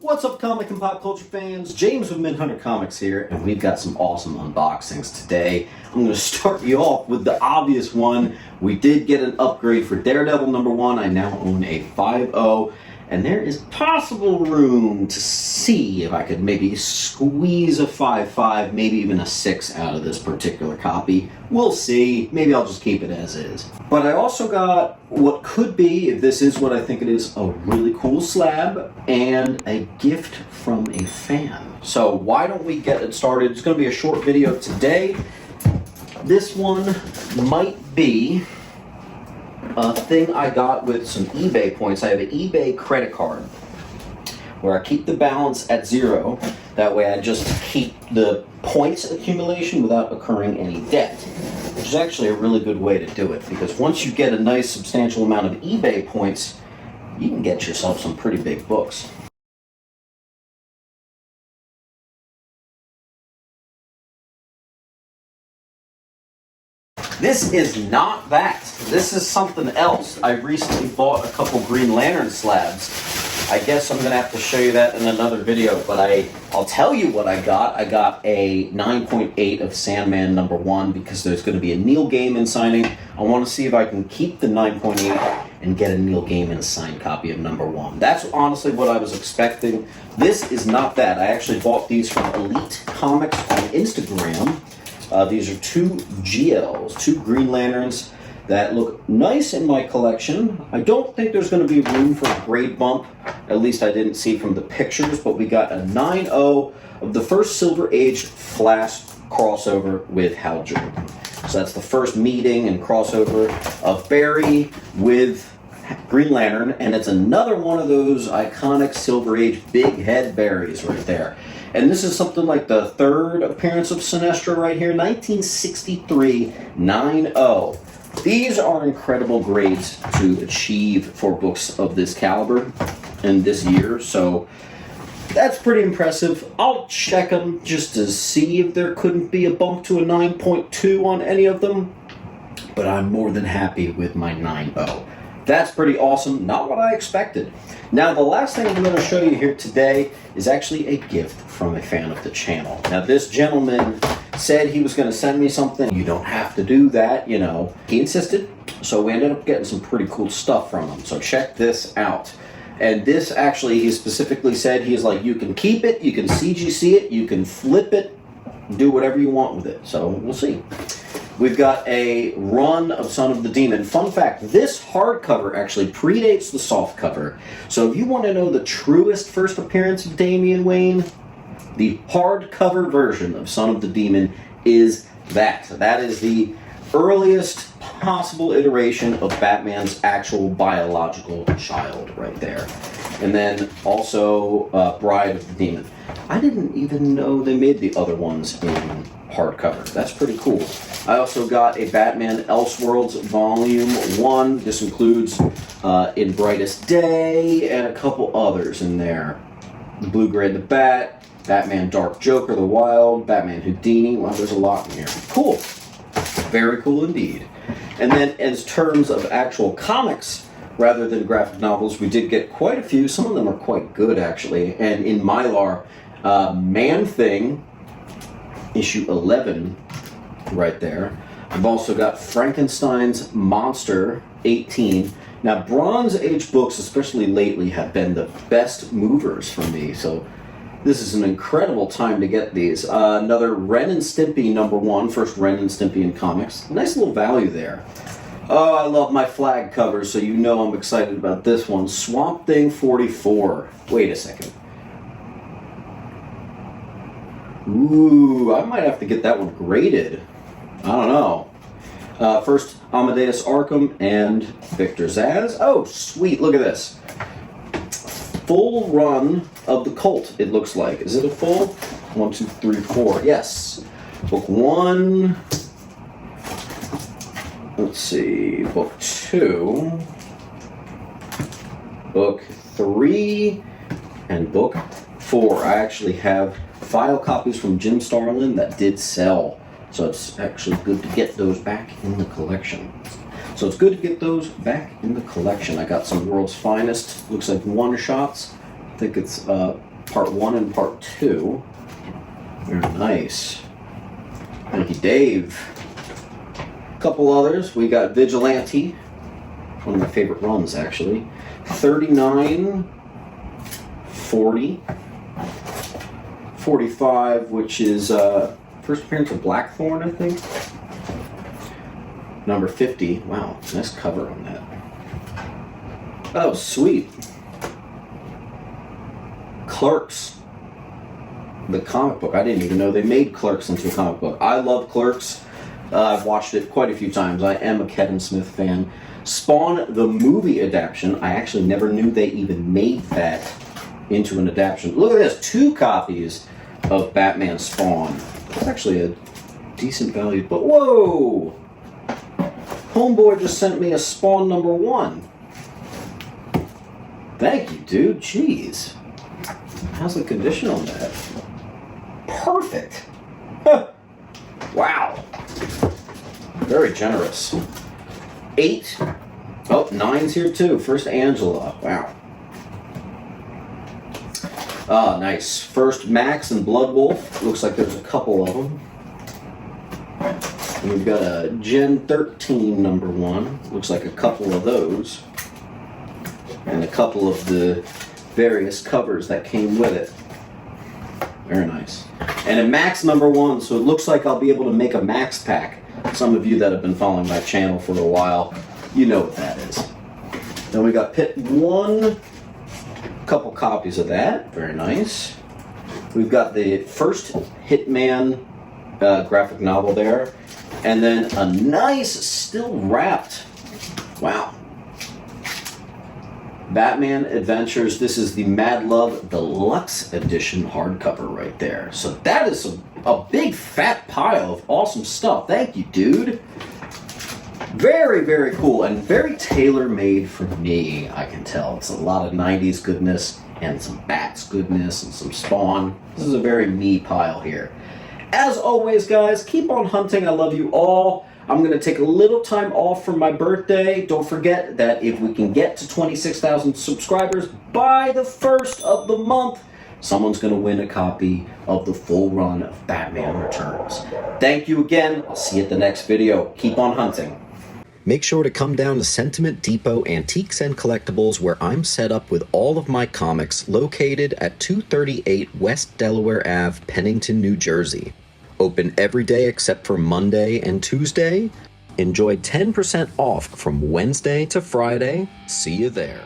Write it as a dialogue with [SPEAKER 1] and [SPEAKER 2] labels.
[SPEAKER 1] What's up, comic and pop culture fans? James with Midhunter Comics here, and we've got some awesome unboxings today. I'm going to start you off with the obvious one. We did get an upgrade for Daredevil #1. I now own a 5.0, and there is possible room to see if I could maybe squeeze a 5.5, maybe even a 6 out of this particular copy. We'll see. Maybe I'll just keep it as is. But I also got what could be, if this is what I think it is, a really cool slab and a gift from a fan. So why don't we get it started? It's going to be a short video today. This one might be a thing I got with some eBay points. I have an eBay credit card where I keep the balance at 0. That way I just keep the points accumulation without incurring any debt, which is actually a really good way to do it, because once you get a nice substantial amount of eBay points, you can get yourself some pretty big books. This is not that. This is something else. I recently bought a couple Green Lantern slabs. I guess I'm going to have to show you that in another video, but I'll tell you what I got. I got a 9.8 of Sandman #1 because there's going to be a Neil Gaiman signing. I want to see if I can keep the 9.8 and get a Neil Gaiman signed copy of #1. That's honestly what I was expecting. This is not that. I actually bought these from Elite Comics on Instagram. These are 2 GLs, 2 Green Lanterns that look nice in my collection. I don't think there's going to be room for a grade bump. At least I didn't see from the pictures, but we got a 9.0 of the first Silver Age Flash crossover with Hal Jordan. So that's the first meeting and crossover of Barry with Green Lantern, and it's another one of those iconic Silver Age big head Barrys right there. And this is something like the 3rd appearance of Sinestro right here, 1963 9.0. These are incredible grades to achieve for books of this caliber in this year, so that's pretty impressive. I'll check them just to see if there couldn't be a bump to a 9.2 on any of them, but I'm more than happy with my 9.0. That's pretty awesome. Not what I expected. Now, the last thing I'm going to show you here today is actually a gift from a fan of the channel. Now, this gentleman said he was going to send me something. You don't have to do that, you know. He insisted, so we ended up getting some pretty cool stuff from him. So check this out. And this actually, he specifically said, he's like, you can keep it, you can CGC it, you can flip it, do whatever you want with it. So we'll see. We've got a run of Son of the Demon. Fun fact, this hardcover actually predates the softcover. So if you want to know the truest first appearance of Damian Wayne, the hardcover version of Son of the Demon is that. That is the earliest possible iteration of Batman's actual biological child right there. And then also Bride of the Demon. I didn't even know they made the other ones in hardcover. That's pretty cool. I also got a Batman Elseworlds Volume 1. This includes In Brightest Day and a couple others in there. Blue Gray the Bat, Batman Dark Joker the Wild, Batman Houdini. Wow, there's a lot in here. Cool. Very cool indeed. And then in terms of actual comics, rather than graphic novels, we did get quite a few. Some of them are quite good, actually. And in Mylar, Man-Thing, issue 11, right there. I've also got Frankenstein's Monster 18. Now, Bronze Age books, especially lately, have been the best movers for me. So this is an incredible time to get these. Another Ren and Stimpy #1, first Ren and Stimpy in comics. Nice little value there. Oh, I love my flag covers, so you know I'm excited about this one. Swamp Thing 44. Wait a second. Ooh, I might have to get that one graded. I don't know. First, Amadeus Arkham and Victor Zsasz. Oh, sweet, look at this. Full run of the Cult, it looks like. Is it a full? 1, 2, 3, 4. Yes. Book 1. Let's see. Book 2. Book 3. And Book 4. I actually have file copies from Jim Starlin that did sell. So it's actually good to get those back in the collection. So it's good to get those back in the collection. I got some World's Finest, looks like one-shots. I think it's part 1 and part 2. Very nice. Thank you, Dave. A couple others. We got Vigilante. One of my favorite runs, actually. 39, 40, 45, which is first appearance of Blackthorn, I think. Number 50. Wow, nice cover on that. Oh, sweet. Clerks. The comic book. I didn't even know they made Clerks into a comic book. I love Clerks. I've watched it quite a few times. I am a Kevin Smith fan. Spawn, the movie adaptation. I actually never knew they even made that into an adaptation. Look at this. 2 copies of Batman Spawn. That's actually a decent value. But whoa! Homeboy just sent me a Spawn number 1. Thank you, dude. Jeez. How's the condition on that? Perfect. Wow. Very generous. 8. Oh, 9's here too. First Angela. Wow. Ah, nice. First Max and Blood Wolf. Looks like there's a couple of them. And we've got a Gen 13 number 1. Looks like a couple of those. And a couple of the various covers that came with it. Very nice. And a Max number 1, so it looks like I'll be able to make a Max pack. Some of you that have been following my channel for a while, you know what that is. Then we got Pit 1, couple copies of that. Very nice. We've got the first Hitman graphic novel there. And then a nice, still wrapped, wow, Batman Adventures. This is the Mad Love Deluxe Edition hardcover right there. So that is a big fat pile of awesome stuff. Thank you, dude. Very, very cool and very tailor-made for me, I can tell. It's a lot of 90s goodness and some Bats goodness and some Spawn. This is a very me pile here. As always, guys, keep on hunting. I love you all. I'm going to take a little time off for my birthday. Don't forget that if we can get to 26,000 subscribers by the 1st of the month, someone's going to win a copy of the full run of Batman Returns. Thank you again. I'll see you at the next video. Keep on hunting.
[SPEAKER 2] Make sure to come down to Sentiment Depot Antiques and Collectibles, where I'm set up with all of my comics, located at 238 West Delaware Ave, Pennington, New Jersey. Open every day except for Monday and Tuesday. Enjoy 10% off from Wednesday to Friday. See you there.